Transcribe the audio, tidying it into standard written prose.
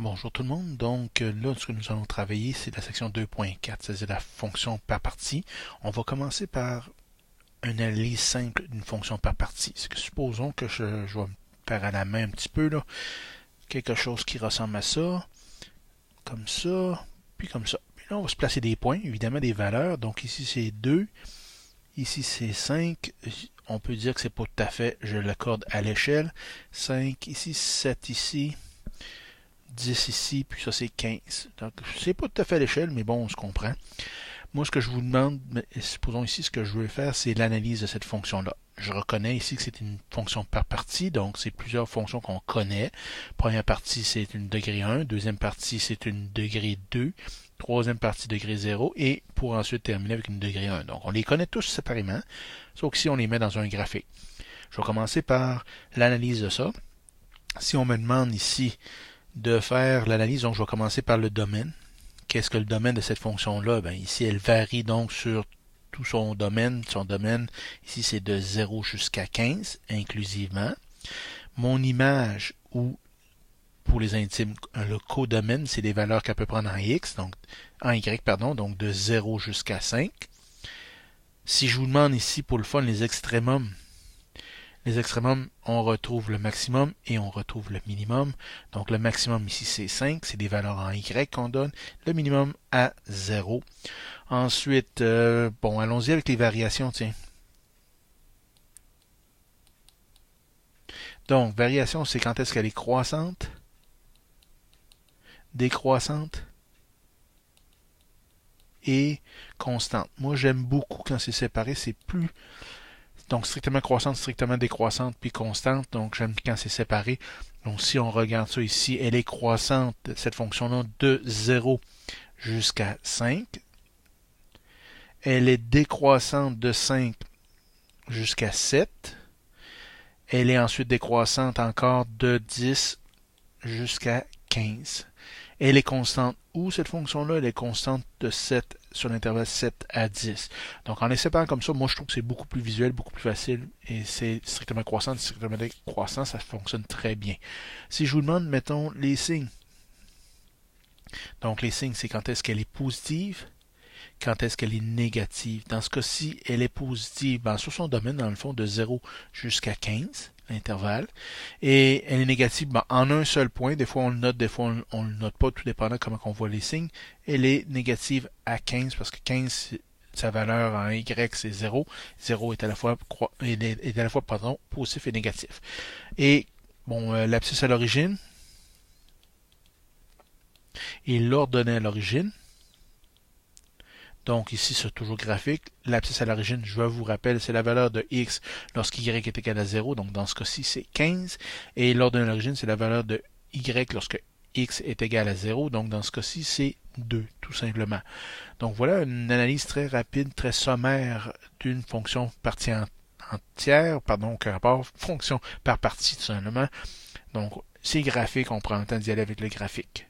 Bonjour tout le monde. Donc là, ce que nous allons travailler, c'est la section 2.4, c'est-à-dire la fonction par partie. On va commencer par une analyse simple d'une fonction par partie. Supposons que je vais me faire à la main un petit peu, là, quelque chose qui ressemble à ça, comme ça, puis comme ça. Puis là, on va se placer des points, évidemment des valeurs. Donc ici, c'est 2, ici, c'est 5. On peut dire que c'est pas tout à fait, je l'accorde à l'échelle. 5 ici, 7 ici. 10 ici, puis ça c'est 15. Donc, c'est pas tout à fait à l'échelle, mais bon, on se comprend. Moi, ce que je vous demande, supposons ici, ce que je veux faire, c'est l'analyse de cette fonction-là. Je reconnais ici que c'est une fonction par partie, donc c'est plusieurs fonctions qu'on connaît. Première partie, c'est une degré 1. Deuxième partie, c'est une degré 2. Troisième partie, degré 0. Et pour ensuite terminer avec une degré 1. Donc, on les connaît tous séparément, sauf que si on les met dans un graphique. Je vais commencer par l'analyse de ça. Si on me demande ici de faire l'analyse, donc je vais commencer par le domaine. Qu'est-ce que le domaine de cette fonction-là? Ben, ici, elle varie donc sur tout son domaine. Son domaine, ici, c'est de 0 jusqu'à 15, inclusivement. Mon image, ou pour les intimes, le codomaine, c'est des valeurs qu'elle peut prendre en X, donc en Y, pardon, donc de 0 jusqu'à 5. Si je vous demande ici, pour le fun, les extrémums, on retrouve le maximum et on retrouve le minimum. Donc le maximum ici c'est 5, c'est des valeurs en Y qu'on donne. Le minimum à 0. Ensuite, bon, allons-y avec les variations, tiens. Donc, variation, c'est quand est-ce qu'elle est croissante, décroissante et constante. Moi, j'aime beaucoup quand c'est séparé, c'est plus... Donc, strictement croissante, strictement décroissante, puis constante. Donc, j'aime quand c'est séparé. Donc, si on regarde ça ici, elle est croissante, cette fonction-là, de 0 jusqu'à 5. Elle est décroissante de 5 jusqu'à 7. Elle est ensuite décroissante encore de 10 jusqu'à 15. Elle est constante où, cette fonction-là? Elle est constante de 7 sur l'intervalle 7 à 10. Donc, en les séparant comme ça, moi, je trouve que c'est beaucoup plus visuel, beaucoup plus facile. Et c'est strictement croissant, strictement décroissant, ça fonctionne très bien. Si je vous demande, mettons, les signes. Donc, les signes, c'est quand est-ce qu'elle est positive, quand est-ce qu'elle est négative. Dans ce cas-ci, elle est positive sur son domaine, dans le fond, de 0 jusqu'à 15. L'intervalle, et elle est négative en un seul point, des fois on le note, des fois on le note pas, tout dépendant comment on voit les signes. Elle est négative à 15 parce que 15, sa valeur en Y c'est 0. 0 est à la fois, positif et négatif. Et bon, l'abscisse à l'origine, et l'ordonnée à l'origine. Donc ici, c'est toujours graphique. L'abscisse à l'origine, je vous rappelle, c'est la valeur de x lorsqu'y est égal à 0. Donc dans ce cas-ci, c'est 15. Et l'ordonnée à l'origine, c'est la valeur de y lorsque x est égal à 0. Donc dans ce cas-ci, c'est 2, tout simplement. Donc voilà une analyse très rapide, très sommaire d'une fonction partie entière, rapport fonction par partie, tout simplement. Donc c'est graphique, on prend le temps d'y aller avec le graphique.